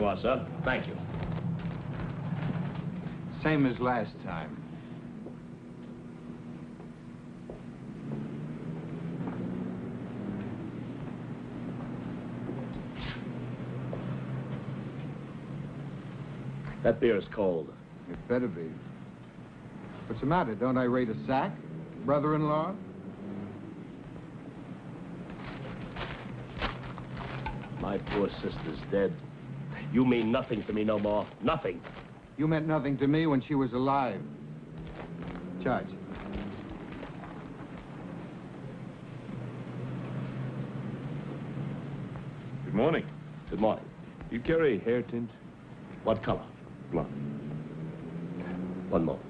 more, sir. Thank you. Same as last time. That beer is cold. It better be. What's the matter? Don't I rate a sack, brother-in-law? My poor sister's dead. You mean nothing to me no more. Nothing. You meant nothing to me when she was alive. Charge. Good morning. Good morning. Do you carry hair tint? What color? Blonde. One moment.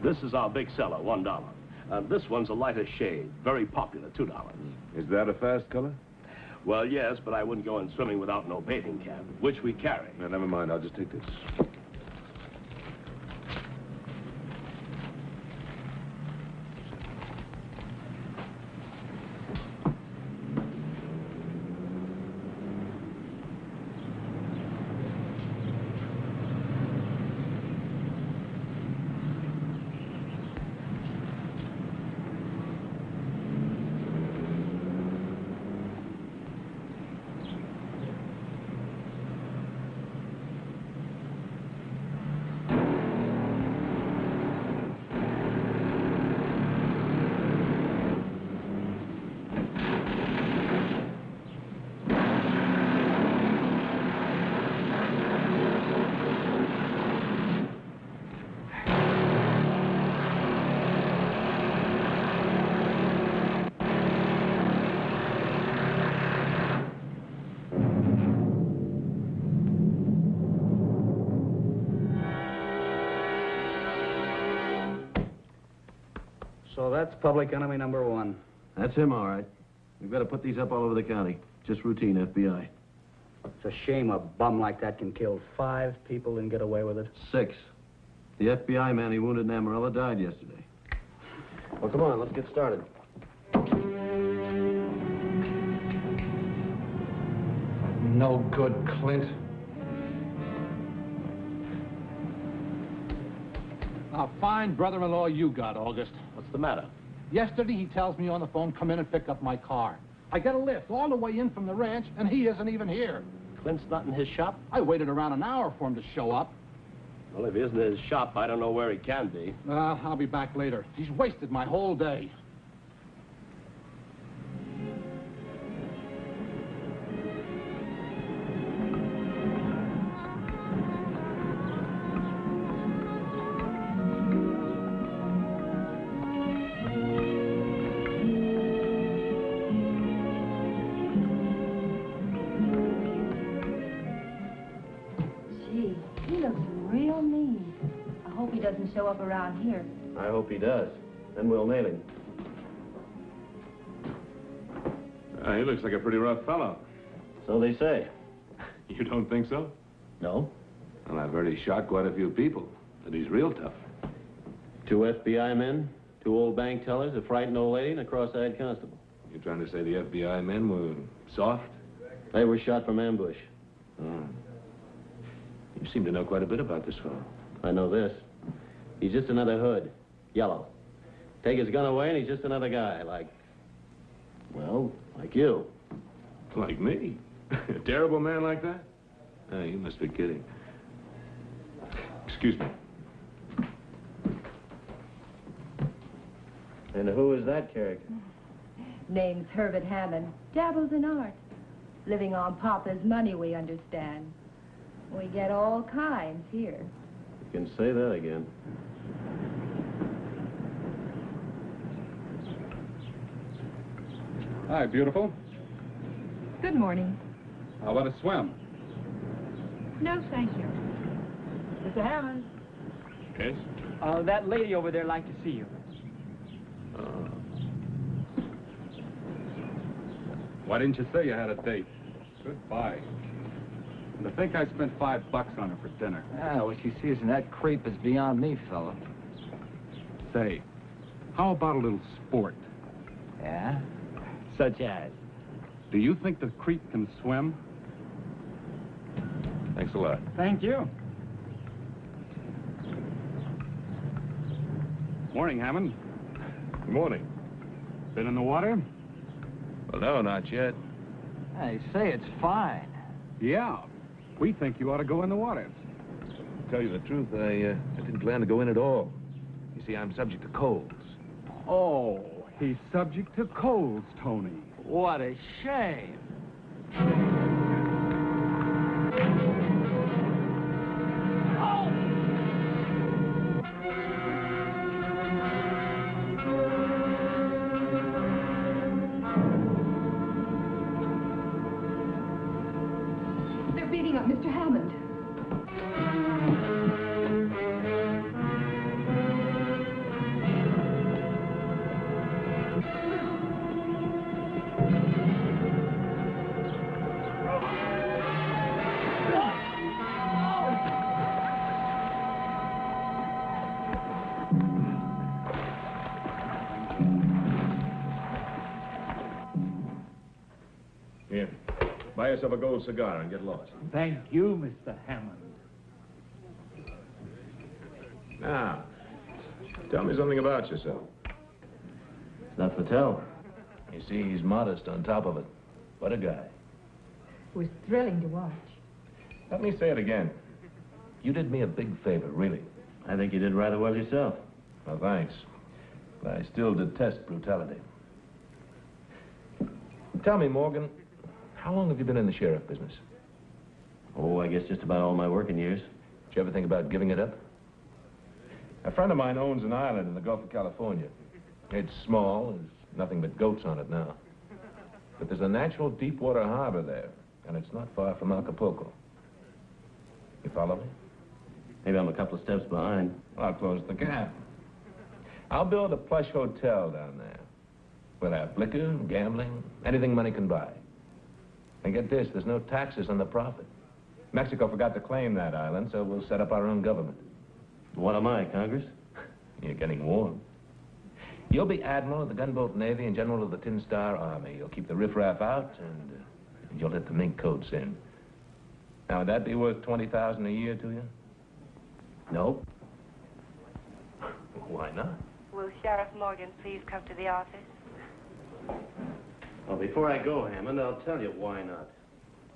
This is our big seller, $1. This one's a lighter shade, very popular, $2. Is that a fast color? Well, yes, but I wouldn't go in swimming without no bathing cap, which we carry. No, never mind. I'll just take this. So that's public enemy number 1. That's him, all right. We've got to put these up all over the county. Just routine FBI. It's a shame a bum like that can kill 5 people and get away with it. 6. The FBI man he wounded in Amarillo died yesterday. Well, come on, let's get started. No good, Clint. A fine brother-in-law you got, August. What's the matter? Yesterday, he tells me on the phone, come in and pick up my car. I get a lift all the way in from the ranch, and he isn't even here. Clint's not in his shop? I waited around an hour for him to show up. Well, if he isn't in his shop, I don't know where he can be. I'll be back later. He's wasted my whole day. Show up around here. I hope he does. Then we'll nail him. He looks like a pretty rough fellow. So they say. You don't think so? No. Well, I've heard he shot quite a few people, and he's real tough. 2 FBI men, 2 old bank tellers, a frightened old lady, and a cross-eyed constable. You're trying to say the FBI men were soft? They were shot from ambush. Oh. You seem to know quite a bit about this fellow. I know this. He's just another hood. Yellow. Take his gun away and he's just another guy, like you. Like me? A terrible man like that? Oh, you must be kidding. Excuse me. And who is that character? Name's Herbert Hammond. Dabbles in art. Living on Papa's money, we understand. We get all kinds here. You can say that again. Hi, beautiful. Good morning. How about a swim? No, thank you. Mr. Hammond. Yes? That lady over there like to see you. Why didn't you say you had a date? Goodbye. I think I spent $5 on her for dinner. Ah, what she sees in that creep is beyond me, fella. Say, how about a little sport? Yeah? Such as? Do you think the creep can swim? Thanks a lot. Thank you. Morning, Hammond. Good morning. Been in the water? Well, no, not yet. I say it's fine. Yeah. We think you ought to go in the water. To tell you the truth, I didn't plan to go in at all. You see, I'm subject to colds. Oh, he's subject to colds, Tony. What a shame. They're beating up Mr. Hammond. Here, buy yourself a gold cigar and get lost. Thank you, Mr. Hammond. Now, tell me something about yourself. It's not for tell. You see, he's modest on top of it. What a guy. It was thrilling to watch. Let me say it again. You did me a big favor, really. I think you did rather well yourself. Well, thanks. But I still detest brutality. Tell me, Morgan, how long have you been in the sheriff business? Oh, I guess just about all my working years. Did you ever think about giving it up? A friend of mine owns an island in the Gulf of California. It's small. There's nothing but goats on it now. But there's a natural deep water harbor there, and it's not far from Acapulco. You follow me? Maybe I'm a couple of steps behind. Well, I'll close the gap. I'll build a plush hotel down there. We'll have liquor, gambling, anything money can buy. And get this, there's no taxes on the profit. Mexico forgot to claim that island, so we'll set up our own government. What am I, Congress? You're getting warm. You'll be Admiral of the Gunboat Navy and General of the Tin Star Army. You'll keep the riffraff out, and you'll let the mink coats in. Now, would that be worth $20,000 a year to you? No. Why not? Will Sheriff Morgan please come to the office? Well, before I go, Hammond, I'll tell you why not.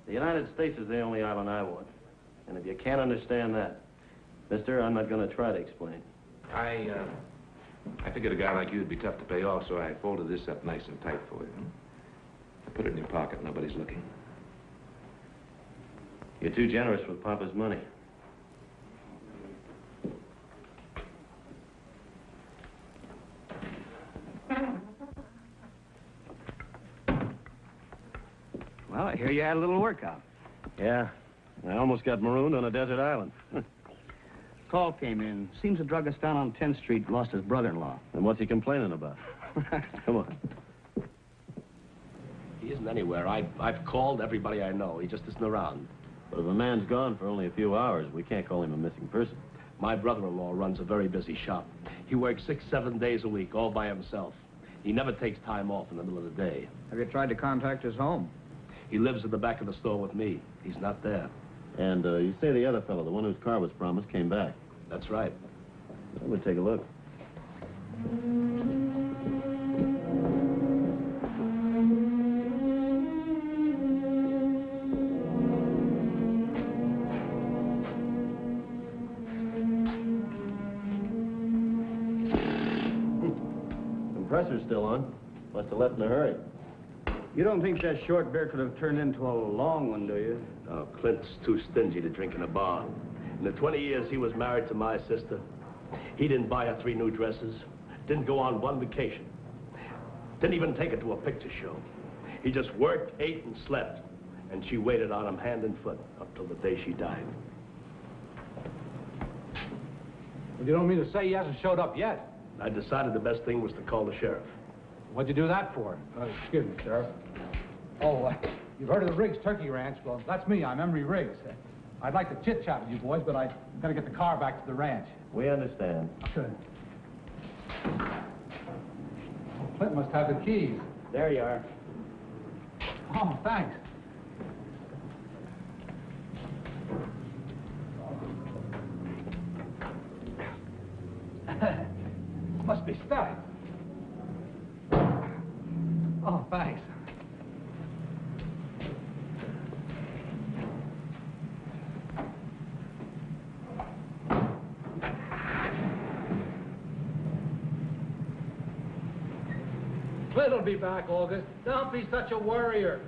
The United States is the only island I want. And if you can't understand that, mister, I'm not going to try to explain. I figured a guy like you would be tough to pay off, so I folded this up nice and tight for you. I put it in your pocket. Nobody's looking. You're too generous with Papa's money. Well, I hear you had a little workout. Yeah. I almost got marooned on a desert island. Call came in. Seems the druggist down on 10th Street lost his brother-in-law. And what's he complaining about? Come on. He isn't anywhere. I've called everybody I know. He just isn't around. But if a man's gone for only a few hours, we can't call him a missing person. My brother-in-law runs a very busy shop. He works 6-7 days a week, all by himself. He never takes time off in the middle of the day. Have you tried to contact his home? He lives in the back of the store with me. He's not there. And you say the other fellow, the one whose car was promised, came back. That's right. Well, we'll take a look. Compressor's still on. Must have left in a hurry. You don't think that short beer could have turned into a long one, do you? Oh, Clint's too stingy to drink in a bar. In the 20 years he was married to my sister, he didn't buy her 3 new dresses, didn't go on 1 vacation, didn't even take her to a picture show. He just worked, ate, and slept, and she waited on him hand and foot up till the day she died. Well, you don't mean to say he hasn't showed up yet? I decided the best thing was to call the sheriff. What'd you do that for? Excuse me, Sheriff. Oh, You've heard of the Riggs Turkey Ranch? Well, that's me. I'm Emery Riggs. I'd like to chit-chat with you boys, but I've got to get the car back to the ranch. We understand. Good. Clint must have the keys. There you are. Oh, thanks. Must be stuck. Oh, thanks. Clint'll be back, August. Don't be such a worrier.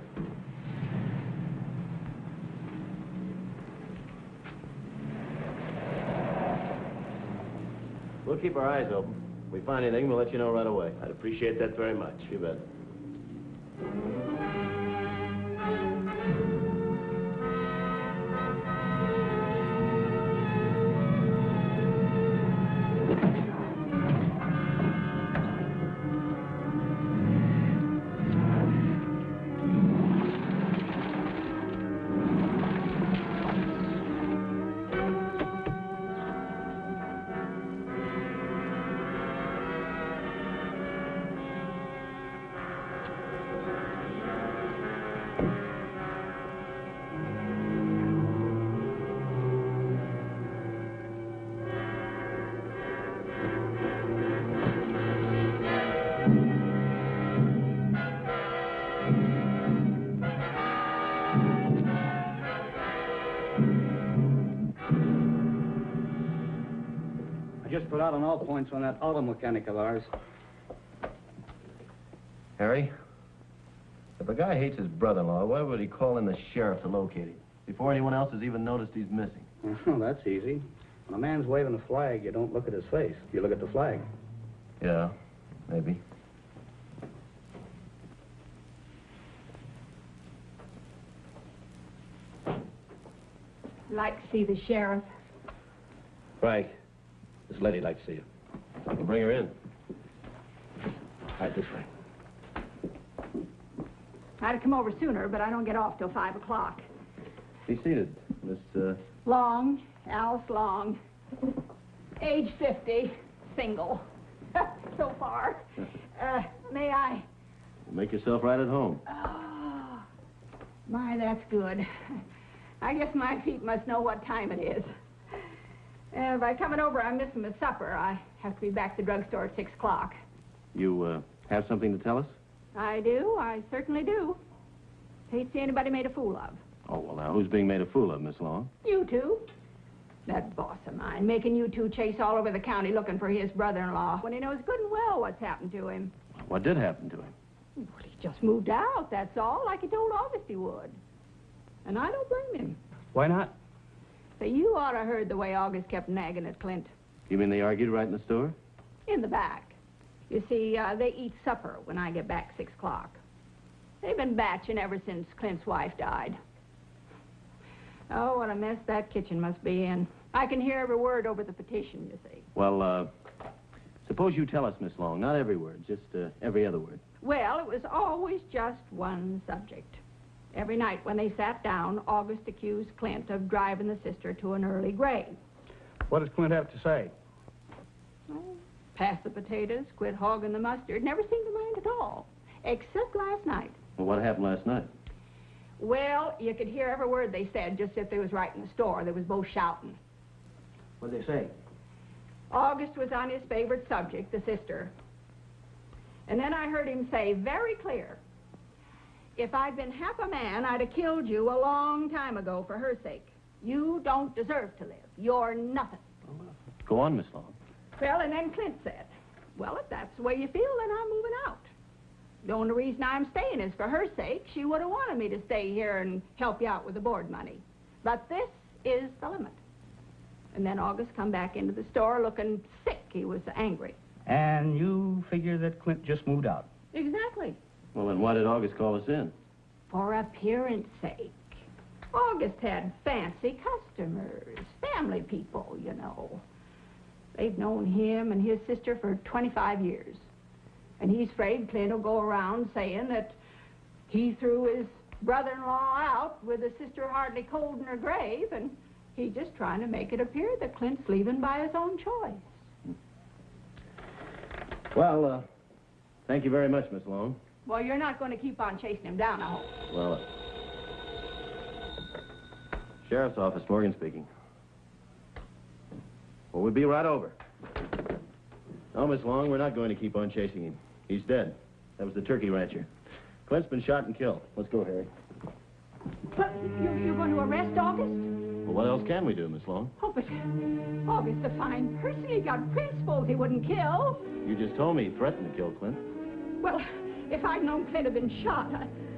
We'll keep our eyes open. If we find anything, we'll let you know right away. I'd appreciate that very much. You bet. Just put out on all points on that auto mechanic of ours. Harry, if a guy hates his brother-in-law, why would he call in the sheriff to locate him before anyone else has even noticed he's missing? Well, that's easy. When a man's waving a flag, you don't look at his face. You look at the flag. Yeah, maybe. Like to see the sheriff. Frank, this lady'd like to see you. We'll bring her in. Right this way. I'd have come over sooner, but I don't get off till 5 o'clock. Be seated, Miss, Long, Alice Long. Age 50, single. So far. May I? Make yourself right at home. Oh, my, that's good. I guess my feet must know what time it is. By coming over, I'm missing my supper. I have to be back at the drugstore at 6 o'clock. You, have something to tell us? I do. I certainly do. Hate to see anybody made a fool of. Oh, well, now, who's being made a fool of, Miss Long? You two. That boss of mine, making you two chase all over the county looking for his brother-in-law when he knows good and well what's happened to him. What did happen to him? Well, he just moved out, that's all, like he told August he would. And I don't blame him. Why not? So you ought to have heard the way August kept nagging at Clint. You mean they argued right in the store? In the back. You see, they eat supper when I get back 6 o'clock. They've been batching ever since Clint's wife died. Oh, what a mess that kitchen must be in. I can hear every word over the petition, you see. Well, suppose you tell us, Miss Long. Not every word, just every other word. Well, it was always just one subject. Every night when they sat down, August accused Clint of driving the sister to an early grave. What does Clint have to say? Oh, pass the potatoes, quit hogging the mustard, never seemed to mind at all, except last night. Well, what happened last night? Well, you could hear every word they said, just if they was right in the store. They was both shouting. What'd they say? August was on his favorite subject, the sister. And then I heard him say very clear, if I'd been half a man, I'd have killed you a long time ago for her sake. You don't deserve to live. You're nothing. Go on, Miss Long. Well, and then Clint said, well, if that's the way you feel, then I'm moving out. The only reason I'm staying is for her sake. She would have wanted me to stay here and help you out with the board money. But this is the limit. And then August come back into the store looking sick. He was angry. And you figure that Clint just moved out? Exactly. Well, then why did August call us in? For appearance sake. August had fancy customers, family people, you know. They've known him and his sister for 25 years. And he's afraid Clint will go around saying that he threw his brother-in-law out with a sister hardly cold in her grave, and he's just trying to make it appear that Clint's leaving by his own choice. Well, thank you very much, Miss Long. Well, you're not going to keep on chasing him down, I hope. Well, Sheriff's Office, Morgan speaking. Well, we'll be right over. No, Miss Long, we're not going to keep on chasing him. He's dead. That was the turkey rancher. Clint's been shot and killed. Let's go, Harry. But you're going to arrest August? Well, what else can we do, Miss Long? Oh, but August's a fine person. He got principles he wouldn't kill. You just told me he threatened to kill Clint. Well, if I'd known Clint had been shot,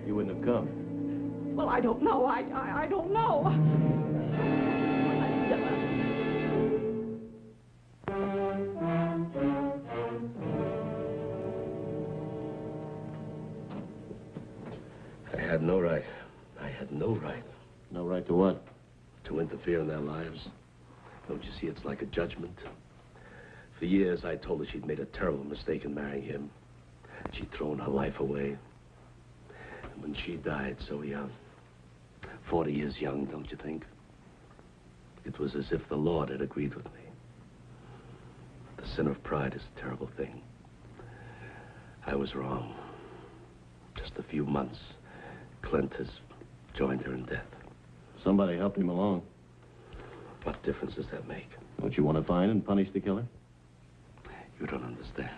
You wouldn't have come. well, I don't know. I don't know. I had no right. I had no right. No right to what? To interfere in their lives. Don't you see, it's like a judgment. For years, I told her she'd made a terrible mistake in marrying him. She'd thrown her life away. And when she died so young, 40 years young, don't you think? It was as if the Lord had agreed with me. The sin of pride is a terrible thing. I was wrong. Just a few months, Clint has joined her in death. Somebody helped him along. What difference does that make? Don't you want to find and punish the killer? You don't understand.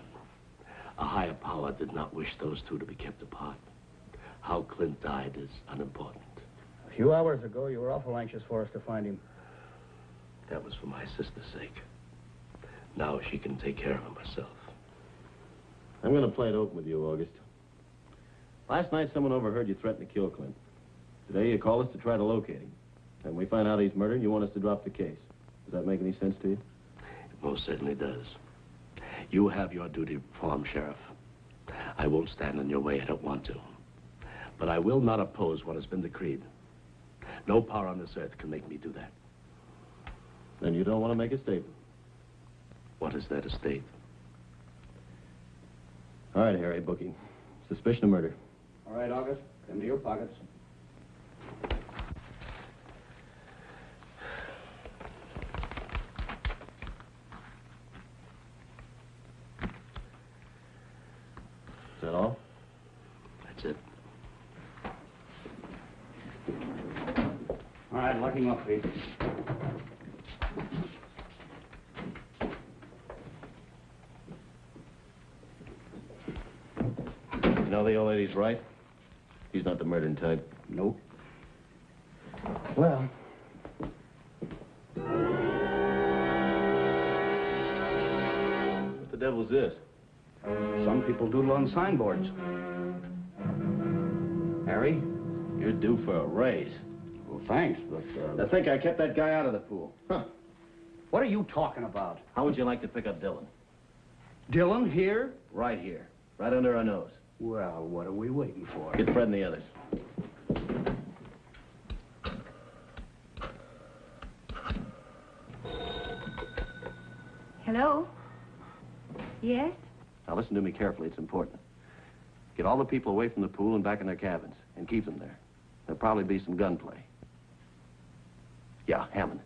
A higher power did not wish those two to be kept apart. How Clint died is unimportant. A few hours ago, you were awful anxious for us to find him. That was for my sister's sake. Now she can take care of him herself. I'm going to play it open with you, August. Last night, someone overheard you threaten to kill Clint. Today, you call us to try to locate him. And we find out he's murdered, you want us to drop the case. Does that make any sense to you? It most certainly does. You have your duty to perform, Sheriff. I won't stand in your way. I don't want to. But I will not oppose what has been decreed. No power on this earth can make me do that. Then you don't want to make a statement. What is that, a state? All right, Harry, booking. Suspicion of murder. All right, August, come to your pockets. Is that all? That's it. All right, lock him up, Pete. You know the old lady's right. He's not the murdering type. Nope. Well. What the devil's this? Some people doodle on signboards. Harry, you're due for a raise. Well, thanks, but, I think I kept that guy out of the pool. Huh. What are you talking about? How would you like to pick up Dylan? Dylan here? Right here. Right under our nose. Well, what are we waiting for? Get Fred and the others. Hello? Yes? Now listen to me carefully, it's important. Get all the people away from the pool and back in their cabins, and keep them there. There'll probably be some gunplay. Yeah, Hammond.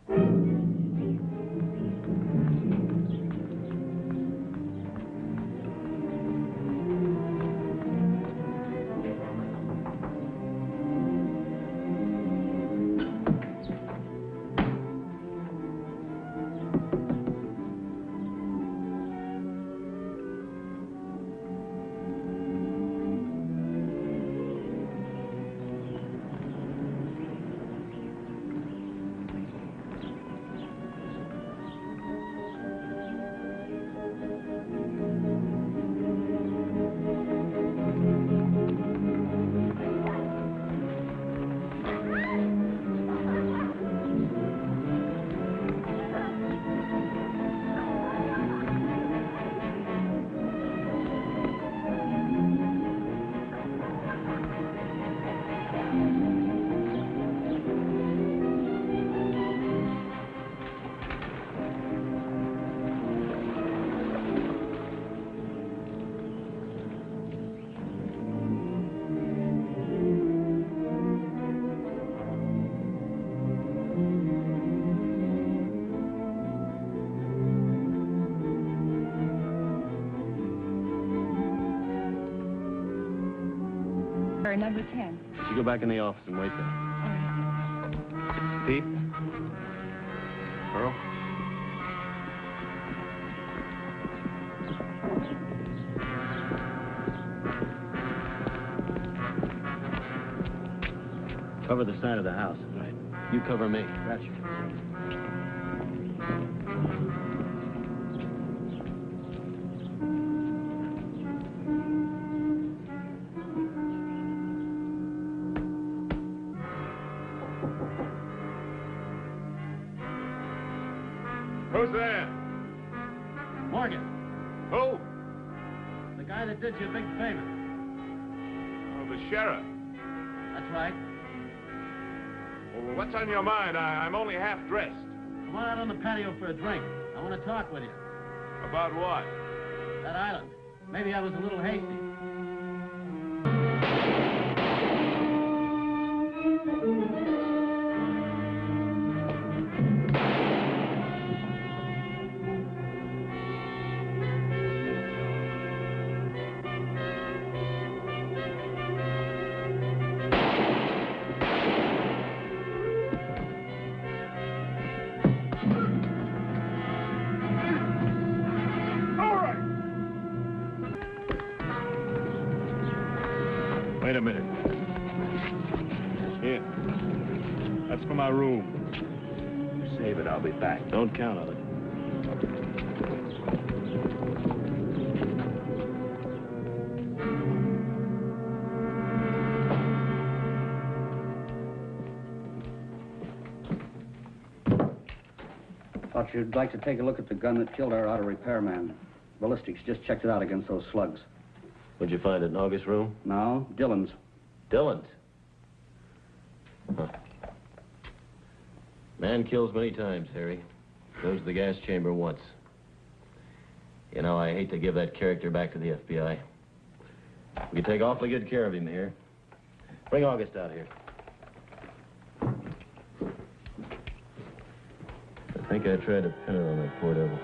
car, number 10. You go back in the office and wait there. Pete? Earl? Cover the side of the house. Right. You cover me. Gotcha. Who's there? Morgan, Who? the guy that did you a big favor. Oh, the sheriff. That's right. Well, what's on your mind? I'm only half dressed. Come on out on the patio for a drink. I want to talk with you. About what? That island. Maybe I was a little hasty. Wait a minute. Here. That's for my room. Save it, I'll be back. Don't count on it. Thought you'd like to take a look at the gun that killed our auto repairman. Ballistics just checked it out against those slugs. Where'd you find it? In August's room? No, Dillon's. Dillon's. Huh. Man kills many times, Harry. Goes to the gas chamber once. You know, I hate to give that character back to the FBI. We take awfully good care of him here. Bring August out here. I think I tried to pin it on that poor devil.